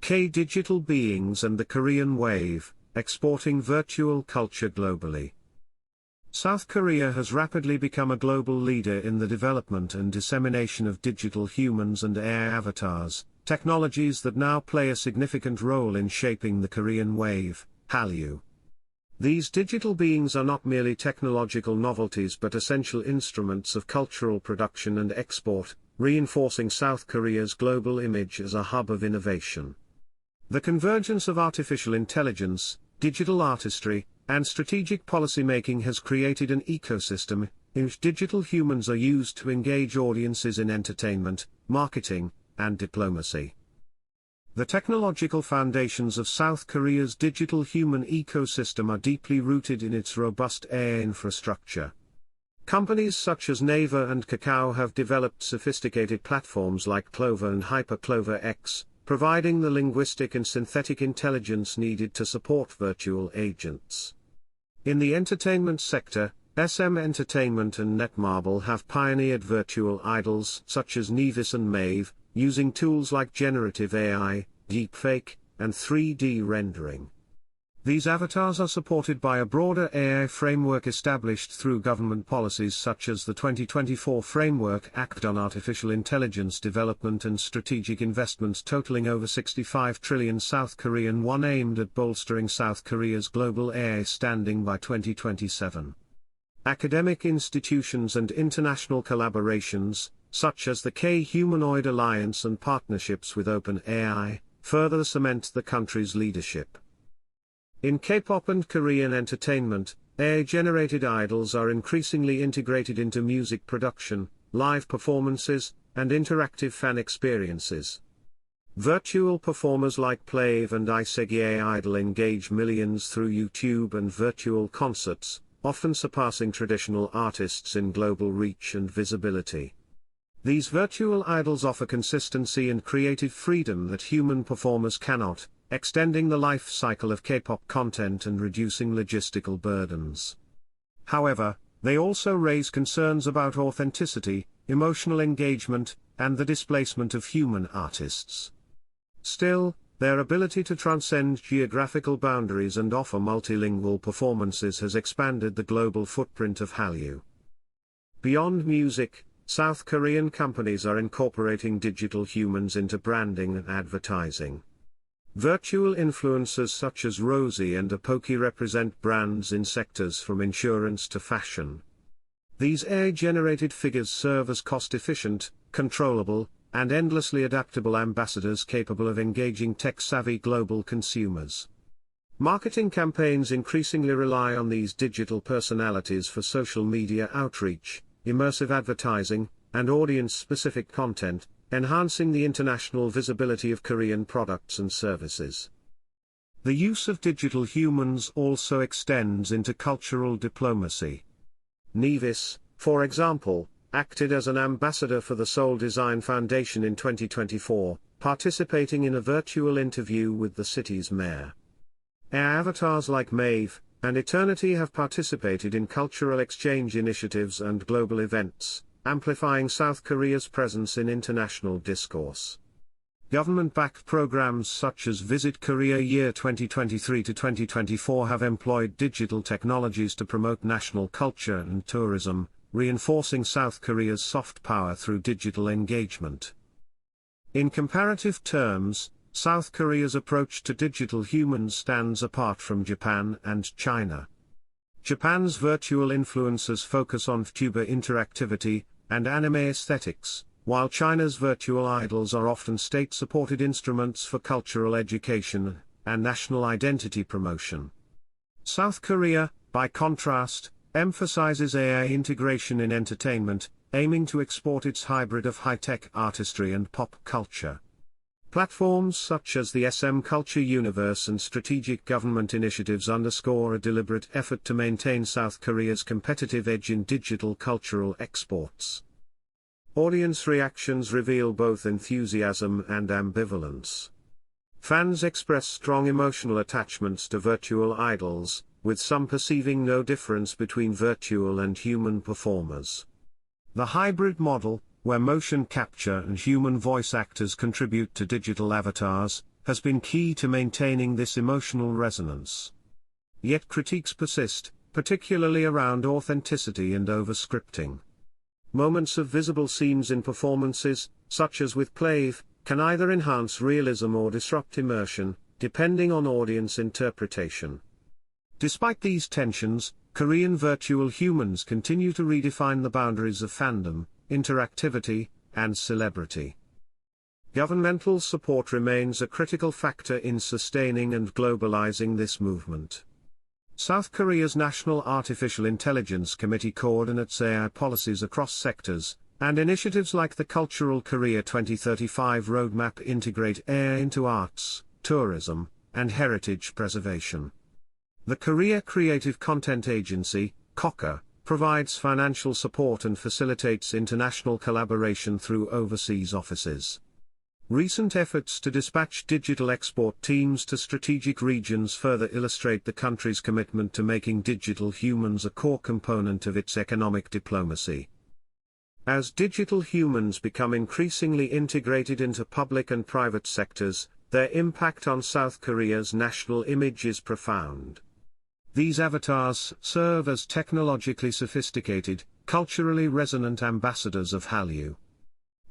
K-Digital Beings and the Korean Wave, exporting virtual culture globally. South Korea has rapidly become a global leader in the development and dissemination of digital humans and AI avatars, technologies that now play a significant role in shaping the Korean Wave, Hallyu. These digital beings are not merely technological novelties but essential instruments of cultural production and export, reinforcing South Korea's global image as a hub of innovation. The convergence of artificial intelligence, digital artistry, and strategic policymaking has created an ecosystem in which digital humans are used to engage audiences in entertainment, marketing, and diplomacy. The technological foundations of South Korea's digital human ecosystem are deeply rooted in its robust AI infrastructure. Companies such as Naver and Kakao have developed sophisticated platforms like Clover and HyperClover X, providing the linguistic and synthetic intelligence needed to support virtual agents. In the entertainment sector, SM Entertainment and Netmarble have pioneered virtual idols such as Nevis and Maeve, using tools like generative AI, deepfake, and 3D rendering. These avatars are supported by a broader AI framework established through government policies such as the 2024 Framework Act on Artificial Intelligence Development and strategic investments totaling over 65 trillion South Korean won aimed at bolstering South Korea's global AI standing by 2027. Academic institutions and international collaborations, such as the K-Humanoid Alliance and partnerships with OpenAI, further cement the country's leadership. In K-pop and Korean entertainment, AI-generated idols are increasingly integrated into music production, live performances, and interactive fan experiences. Virtual performers like Plave and Isegi AI Idol engage millions through YouTube and virtual concerts, often surpassing traditional artists in global reach and visibility. These virtual idols offer consistency and creative freedom that human performers cannot, extending the life cycle of K-pop content and reducing logistical burdens. However, they also raise concerns about authenticity, emotional engagement, and the displacement of human artists. Still, their ability to transcend geographical boundaries and offer multilingual performances has expanded the global footprint of Hallyu. Beyond music, South Korean companies are incorporating digital humans into branding and advertising. Virtual influencers such as Rosie and Apoki represent brands in sectors from insurance to fashion. These AI-generated figures serve as cost-efficient, controllable, and endlessly adaptable ambassadors capable of engaging tech-savvy global consumers. Marketing campaigns increasingly rely on these digital personalities for social media outreach, immersive advertising, and audience-specific content, enhancing the international visibility of Korean products and services. The use of digital humans also extends into cultural diplomacy. Nevis, for example, acted as an ambassador for the Seoul Design Foundation in 2024, participating in a virtual interview with the city's mayor. Avatars like Maeve and Eternity have participated in cultural exchange initiatives and global events, amplifying South Korea's presence in international discourse. Government-backed programs such as Visit Korea Year 2023 to 2024 have employed digital technologies to promote national culture and tourism, reinforcing South Korea's soft power through digital engagement. In comparative terms, South Korea's approach to digital humans stands apart from Japan and China. Japan's virtual influencers focus on VTuber interactivity and anime aesthetics, while China's virtual idols are often state-supported instruments for cultural education and national identity promotion. South Korea, by contrast, emphasizes AI integration in entertainment, aiming to export its hybrid of high-tech artistry and pop culture. Platforms such as the SM Culture Universe and strategic government initiatives underscore a deliberate effort to maintain South Korea's competitive edge in digital cultural exports. Audience reactions reveal both enthusiasm and ambivalence. Fans express strong emotional attachments to virtual idols, with some perceiving no difference between virtual and human performers. The hybrid model, where motion capture and human voice actors contribute to digital avatars, has been key to maintaining this emotional resonance. Yet critiques persist, particularly around authenticity and over-scripting. Moments of visible scenes in performances, such as with Plave, can either enhance realism or disrupt immersion, depending on audience interpretation. Despite these tensions, Korean virtual humans continue to redefine the boundaries of fandom, interactivity, and celebrity. Governmental support remains a critical factor in sustaining and globalizing this movement. South Korea's National Artificial Intelligence Committee coordinates AI policies across sectors, and initiatives like the Cultural Korea 2035 roadmap integrate AI into arts, tourism, and heritage preservation. The Korea Creative Content Agency, KOCA, provides financial support and facilitates international collaboration through overseas offices. Recent efforts to dispatch digital export teams to strategic regions further illustrate the country's commitment to making digital humans a core component of its economic diplomacy. As digital humans become increasingly integrated into public and private sectors, their impact on South Korea's national image is profound. These avatars serve as technologically sophisticated, culturally resonant ambassadors of Hallyu.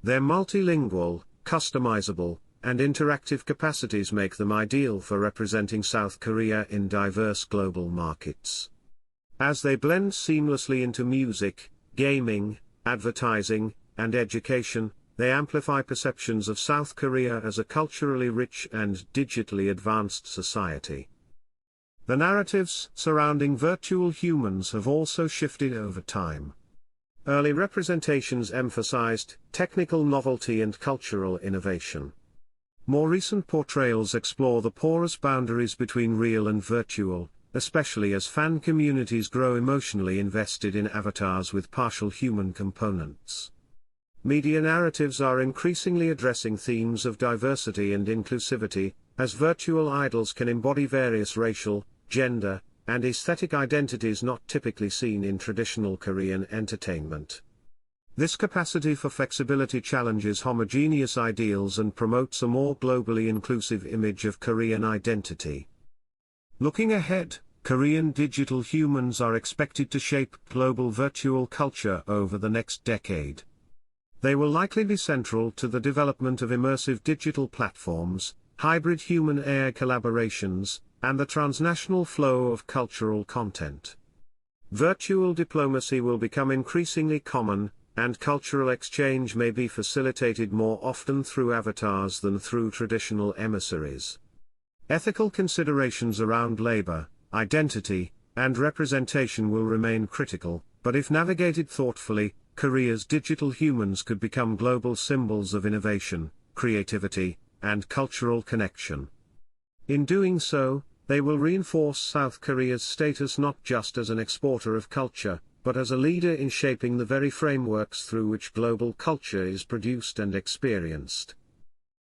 Their multilingual, customizable, and interactive capacities make them ideal for representing South Korea in diverse global markets. As they blend seamlessly into music, gaming, advertising, and education, they amplify perceptions of South Korea as a culturally rich and digitally advanced society. The narratives surrounding virtual humans have also shifted over time. Early representations emphasized technical novelty and cultural innovation. More recent portrayals explore the porous boundaries between real and virtual, especially as fan communities grow emotionally invested in avatars with partial human components. Media narratives are increasingly addressing themes of diversity and inclusivity, as virtual idols can embody various racial, gender, and aesthetic identities not typically seen in traditional Korean entertainment. This capacity for flexibility challenges homogeneous ideals and promotes a more globally inclusive image of Korean identity. Looking ahead, Korean digital humans are expected to shape global virtual culture over the next decade. They will likely be central to the development of immersive digital platforms, hybrid human-AI collaborations, and the transnational flow of cultural content. Virtual diplomacy will become increasingly common, and cultural exchange may be facilitated more often through avatars than through traditional emissaries. Ethical considerations around labor, identity, and representation will remain critical, but if navigated thoughtfully, Korea's digital humans could become global symbols of innovation, creativity, and cultural connection. In doing so, they will reinforce South Korea's status not just as an exporter of culture, but as a leader in shaping the very frameworks through which global culture is produced and experienced.